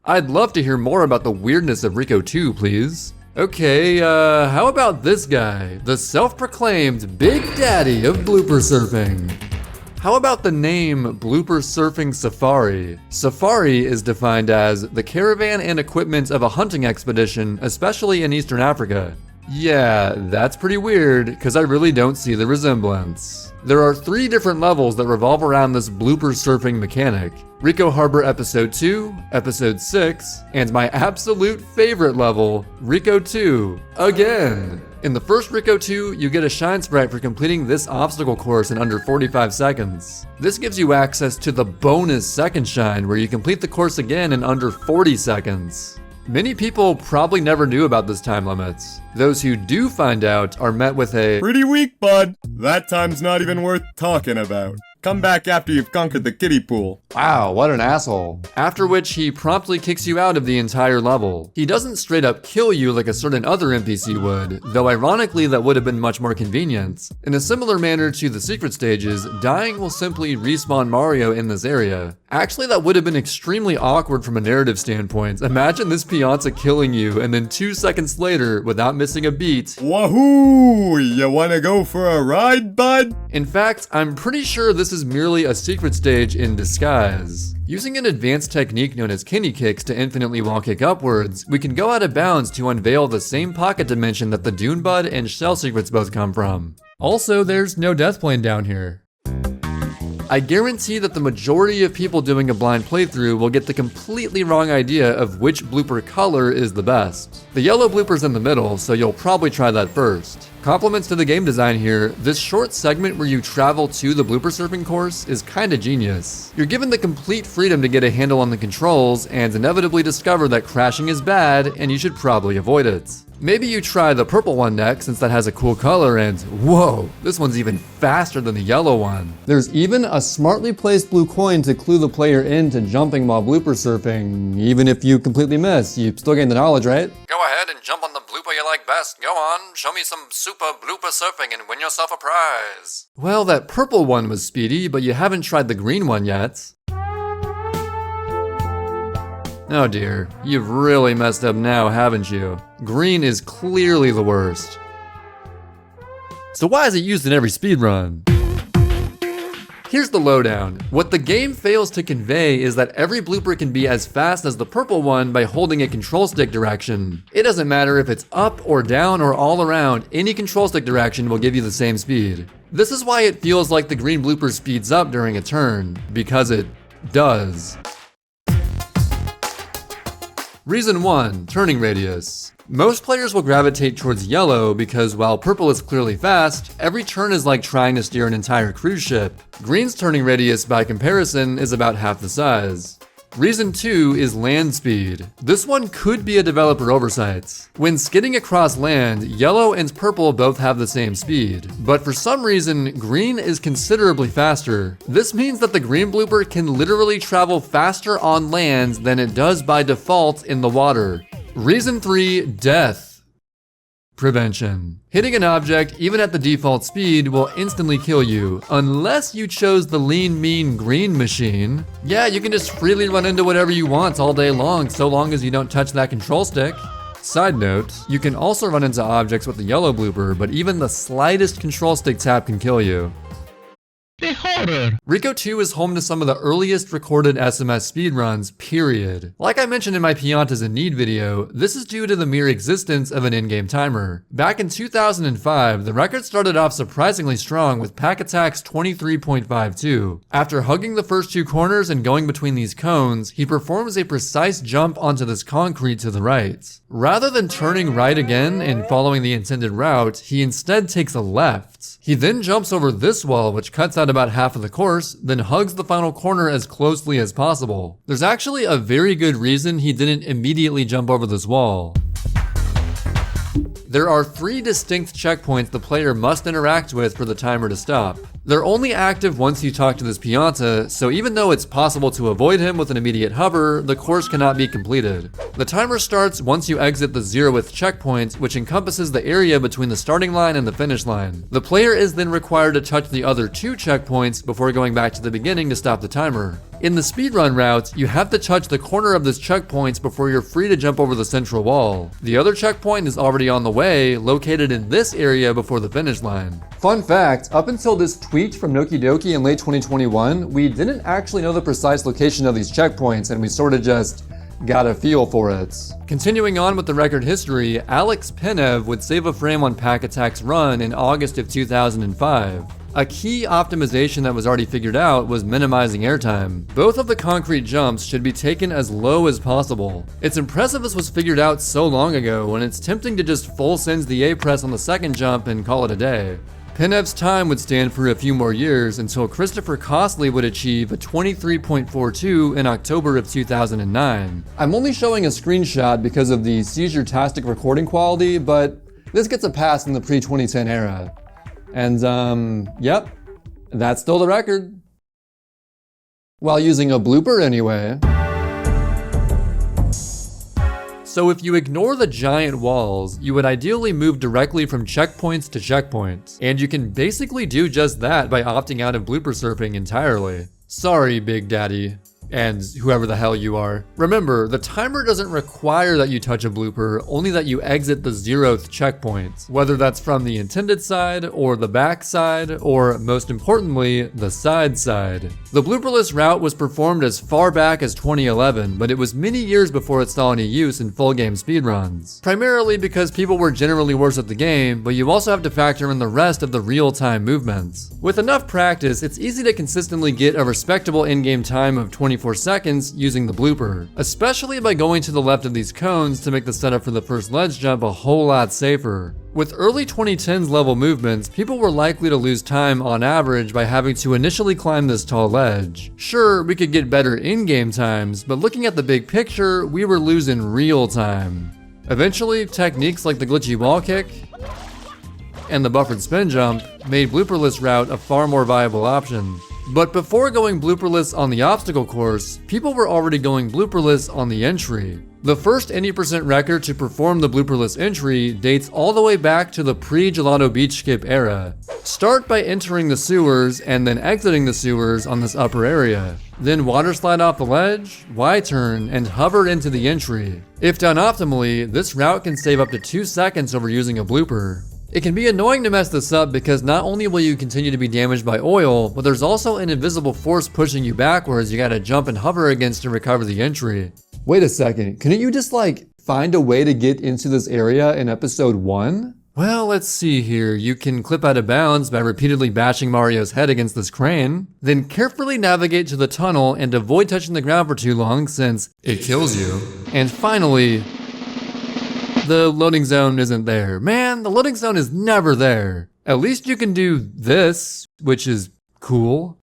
I'd love to hear more about the weirdness of Ricco 2, please. Okay, how about this guy? The self-proclaimed Big Daddy of blooper surfing. How about the name Blooper Surfing Safari? Safari is defined as the caravan and equipment of a hunting expedition, especially in Eastern Africa. Yeah, that's pretty weird, because I really don't see the resemblance. There are 3 different levels that revolve around this blooper surfing mechanic. Ricco Harbor Episode 2, Episode 6, and my absolute favorite level, Ricco 2, again! In the first Ricco 2, you get a shine sprite for completing this obstacle course in under 45 seconds. This gives you access to the bonus second shine, where you complete the course again in under 40 seconds. Many people probably never knew about this time limit. Those who do find out are met with a "Pretty weak, bud. That time's not even worth talking about. Come back after you've conquered the kiddie pool." "Wow, what an asshole." After which he promptly kicks you out of the entire level. He doesn't straight up kill you like a certain other NPC would, though ironically that would have been much more convenient. In a similar manner to the secret stages, dying will simply respawn Mario in this area. Actually, that would have been extremely awkward from a narrative standpoint. Imagine this Pianta killing you and then 2 seconds later, without missing a beat, "Wahoo! You wanna go for a ride, bud?" In fact, I'm pretty sure this is merely a secret stage in disguise. Using an advanced technique known as kidney kicks to infinitely wall kick upwards, we can go out of bounds to unveil the same pocket dimension that the Dune Bud and Shell secrets both come from. Also, there's no death plane down here. I guarantee that the majority of people doing a blind playthrough will get the completely wrong idea of which blooper color is the best. The yellow blooper's in the middle, so you'll probably try that first. Compliments to the game design here, this short segment where you travel to the blooper surfing course is kinda genius. You're given the complete freedom to get a handle on the controls and inevitably discover that crashing is bad and you should probably avoid it. Maybe you try the purple one next since that has a cool color and whoa, this one's even faster than the yellow one. There's even a smartly placed blue coin to clue the player into jumping while blooper surfing. Even if you completely miss, you still gain the knowledge, right? Go ahead and jump on the blooper you like best. Go on, show me some super blooper surfing and win yourself a prize. Well, that purple one was speedy, but you haven't tried the green one yet. Oh dear, you've really messed up now, haven't you? Green is clearly the worst. So why is it used in every speedrun? Here's the lowdown. What the game fails to convey is that every blooper can be as fast as the purple one by holding a control stick direction. It doesn't matter if it's up or down or all around, any control stick direction will give you the same speed. This is why it feels like the green blooper speeds up during a turn, because it does. Reason 1, turning radius. Most players will gravitate towards yellow because while purple is clearly fast, every turn is like trying to steer an entire cruise ship. Green's turning radius by comparison is about half the size. Reason 2 is land speed. This one could be a developer oversight. When skidding across land, yellow and purple both have the same speed, but for some reason, green is considerably faster. This means that the green blooper can literally travel faster on land than it does by default in the water. Reason 3, death. Prevention. Hitting an object, even at the default speed, will instantly kill you, unless you chose the lean, mean green machine. Yeah, you can just freely run into whatever you want all day long, so long as you don't touch that control stick. Side note, you can also run into objects with the yellow blooper, but even the slightest control stick tap can kill you. The horror! Ricco 2 is home to some of the earliest recorded SMS speedruns, period. Like I mentioned in my Piantas in Need video, this is due to the mere existence of an in-game timer. Back in 2005, the record started off surprisingly strong with Pack Attack's 23.52. After hugging the first 2 corners and going between these cones, he performs a precise jump onto this concrete to the right. Rather than turning right again and following the intended route, he instead takes a left. He then jumps over this wall, which cuts out about half of the course, then hugs the final corner as closely as possible. There's actually a very good reason he didn't immediately jump over this wall. There are 3 distinct checkpoints the player must interact with for the timer to stop. They're only active once you talk to this Pianta, so even though it's possible to avoid him with an immediate hover, the course cannot be completed. The timer starts once you exit the 0th checkpoint, which encompasses the area between the starting line and the finish line. The player is then required to touch the other 2 checkpoints before going back to the beginning to stop the timer. In the speedrun route, you have to touch the corner of this checkpoint before you're free to jump over the central wall. The other checkpoint is already on the way, located in this area before the finish line. Fun fact, up until this tweet from Nokidoki in late 2021, we didn't actually know the precise location of these checkpoints, and we sort of just got a feel for it. Continuing on with the record history, Alex Penev would save a frame on Pack Attack's run in August of 2005. A key optimization that was already figured out was minimizing airtime. Both of the concrete jumps should be taken as low as possible. It's impressive this was figured out so long ago, and it's tempting to just full sends the A press on the second jump and call it a day. Penev's time would stand for a few more years until Christopher Costley would achieve a 23.42 in October of 2009. I'm only showing a screenshot because of the seizure-tastic recording quality, but this gets a pass in the pre-2010 era. And yep, that's still the record. While using a blooper anyway. So if you ignore the giant walls, you would ideally move directly from checkpoints to checkpoints. And you can basically do just that by opting out of blooper surfing entirely. Sorry, Big Daddy. And whoever the hell you are. Remember, the timer doesn't require that you touch a blooper, only that you exit the 0th checkpoint, whether that's from the intended side, or the back side, or most importantly, the side side. The blooperless route was performed as far back as 2011, but it was many years before it saw any use in full game speedruns. Primarily because people were generally worse at the game, but you also have to factor in the rest of the real-time movements. With enough practice, it's easy to consistently get a respectable in-game time of 24 seconds using the blooper, especially by going to the left of these cones to make the setup for the first ledge jump a whole lot safer. With early 2010s level movements, people were likely to lose time on average by having to initially climb this tall ledge. Sure, we could get better in-game times, but looking at the big picture, we were losing real time. Eventually, techniques like the glitchy wall kick and the buffered spin jump made blooperless route a far more viable option. But before going blooperless on the obstacle course, people were already going blooperless on the entry. The first any % record to perform the blooperless entry dates all the way back to the pre-Gelato Beach Skip era. Start by entering the sewers and then exiting the sewers on this upper area. Then water slide off the ledge, Y-turn, and hover into the entry. If done optimally, this route can save up to 2 seconds over using a blooper. It can be annoying to mess this up because not only will you continue to be damaged by oil, but there's also an invisible force pushing you backwards you gotta jump and hover against to recover the entry. Wait a second, couldn't you just find a way to get into this area in episode 1? Well, let's see here. You can clip out of bounds by repeatedly bashing Mario's head against this crane, then carefully navigate to the tunnel and avoid touching the ground for too long since it kills you. And finally, the loading zone isn't there. Man, the loading zone is never there. At least you can do this, which is cool.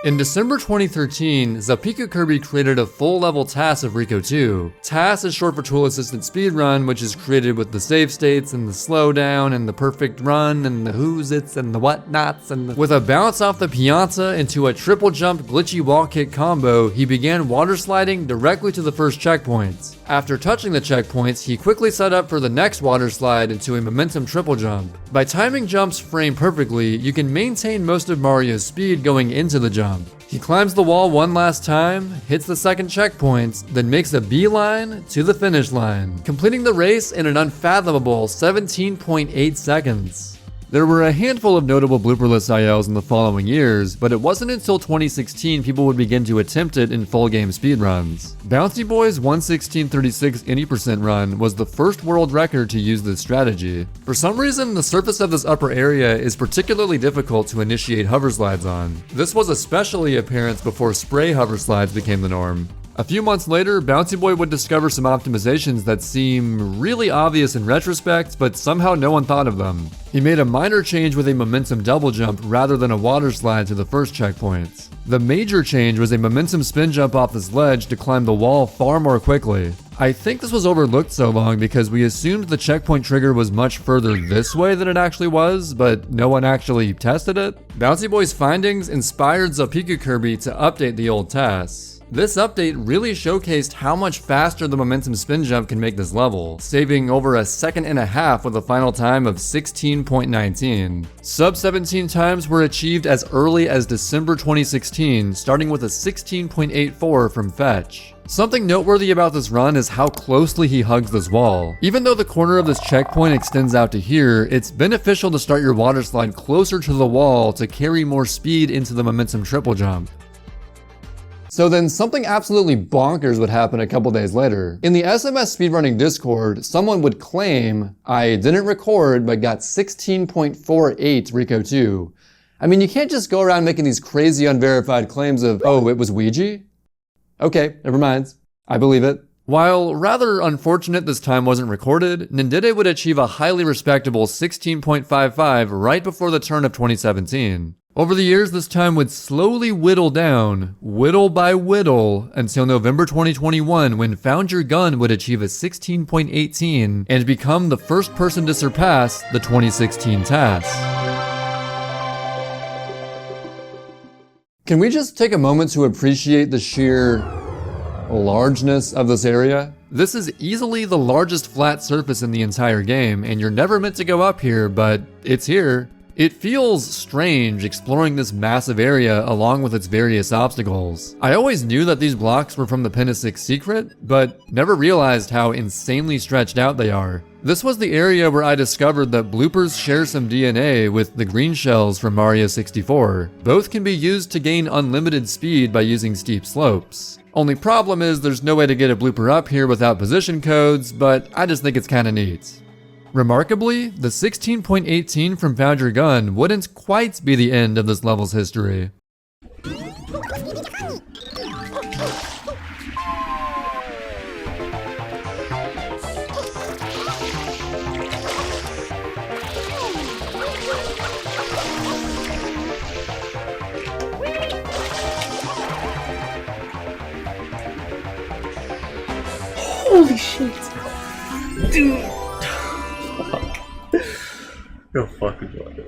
In December 2013, Zelpikukirby created a full-level TAS of Ricco 2. TAS is short for Tool Assisted Speedrun, which is created with the save states and the slowdown and the perfect run and the who's-its and the whatnots and with a bounce off the Pianta into a triple jump glitchy wall kick combo, he began water sliding directly to the first checkpoint. After touching the checkpoints, he quickly set up for the next water slide into a momentum triple jump. By timing jumps frame perfectly, you can maintain most of Mario's speed going into the jump. He climbs the wall one last time, hits the second checkpoint, then makes a beeline to the finish line, completing the race in an unfathomable 17.8 seconds. There were a handful of notable blooperless ILs in the following years, but it wasn't until 2016 people would begin to attempt it in full game speedruns. Bouncy Boy's 1:16:36 any % run was the first world record to use this strategy. For some reason, the surface of this upper area is particularly difficult to initiate hover slides on. This was especially apparent before spray hover slides became the norm. A few months later, Bouncy Boy would discover some optimizations that seem really obvious in retrospect, but somehow no one thought of them. He made a minor change with a momentum double jump rather than a water slide to the first checkpoint. The major change was a momentum spin jump off this ledge to climb the wall far more quickly. I think this was overlooked so long because we assumed the checkpoint trigger was much further this way than it actually was, but no one actually tested it. Bouncy Boy's findings inspired Zelpikukirby to update the old TAS. This update really showcased how much faster the momentum spin jump can make this level, saving over 1.5 seconds with a final time of 16.19. Sub 17 times were achieved as early as December 2016, starting with a 16.84 from Fech. Something noteworthy about this run is how closely he hugs this wall. Even though the corner of this checkpoint extends out to here, it's beneficial to start your water slide closer to the wall to carry more speed into the momentum triple jump. So then something absolutely bonkers would happen a couple days later. In the SMS speedrunning Discord, someone would claim, "I didn't record but got 16.48 Ricco 2. I mean, you can't just go around making these crazy unverified claims of, oh, it was Luigi? Okay, never mind. I believe it. While rather unfortunate this time wasn't recorded, Nindide would achieve a highly respectable 16.55 right before the turn of 2017. Over the years, this time would slowly whittle down, whittle by whittle, until November 2021 when Found Your Gun would achieve a 16.18 and become the first person to surpass the 2016 task. Can we just take a moment to appreciate the sheer largeness of this area? This is easily the largest flat surface in the entire game, and you're never meant to go up here, but it's here. It feels strange exploring this massive area along with its various obstacles. I always knew that these blocks were from the Pinna6 secret, but never realized how insanely stretched out they are. This was the area where I discovered that bloopers share some DNA with the green shells from Mario 64. Both can be used to gain unlimited speed by using steep slopes. Only problem is there's no way to get a blooper up here without position codes, but I just think it's kinda neat. Remarkably, the 16.18 from Found Your Gun wouldn't quite be the end of this level's history. Holy shit. Dude. Fuck. No fucking way.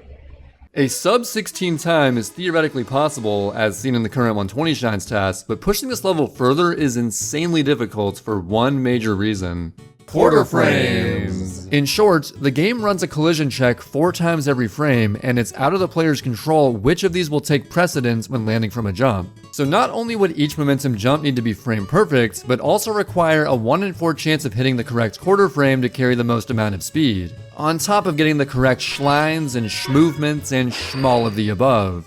A sub 16 time is theoretically possible, as seen in the current 120 Shines task, but pushing this level further is insanely difficult for one major reason. Quarter frames! In short, the game runs a collision check 4 times every frame, and it's out of the player's control which of these will take precedence when landing from a jump. So not only would each momentum jump need to be frame perfect, but also require a 1 in 4 chance of hitting the correct quarter frame to carry the most amount of speed, on top of getting the correct schlines and schmovements and schmall of the above.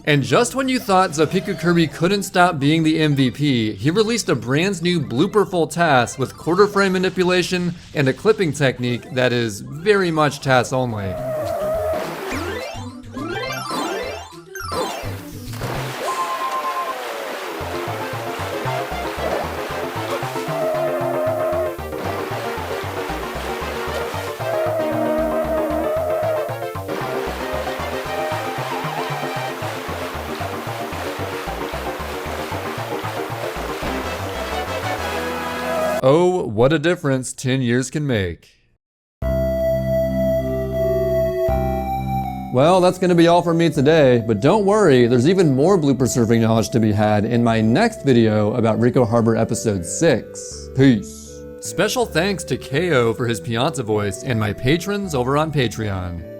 And just when you thought Zelpikukirby couldn't stop being the MVP, he released a brand new Blooperful task with quarter frame manipulation and a clipping technique that is very much task only. Oh, what a difference 10 years can make. Well, that's going to be all for me today, but don't worry, there's even more blooper surfing knowledge to be had in my next video about Ricco Harbor episode 6. Peace. Special thanks to KO for his Pianta voice and my patrons over on Patreon.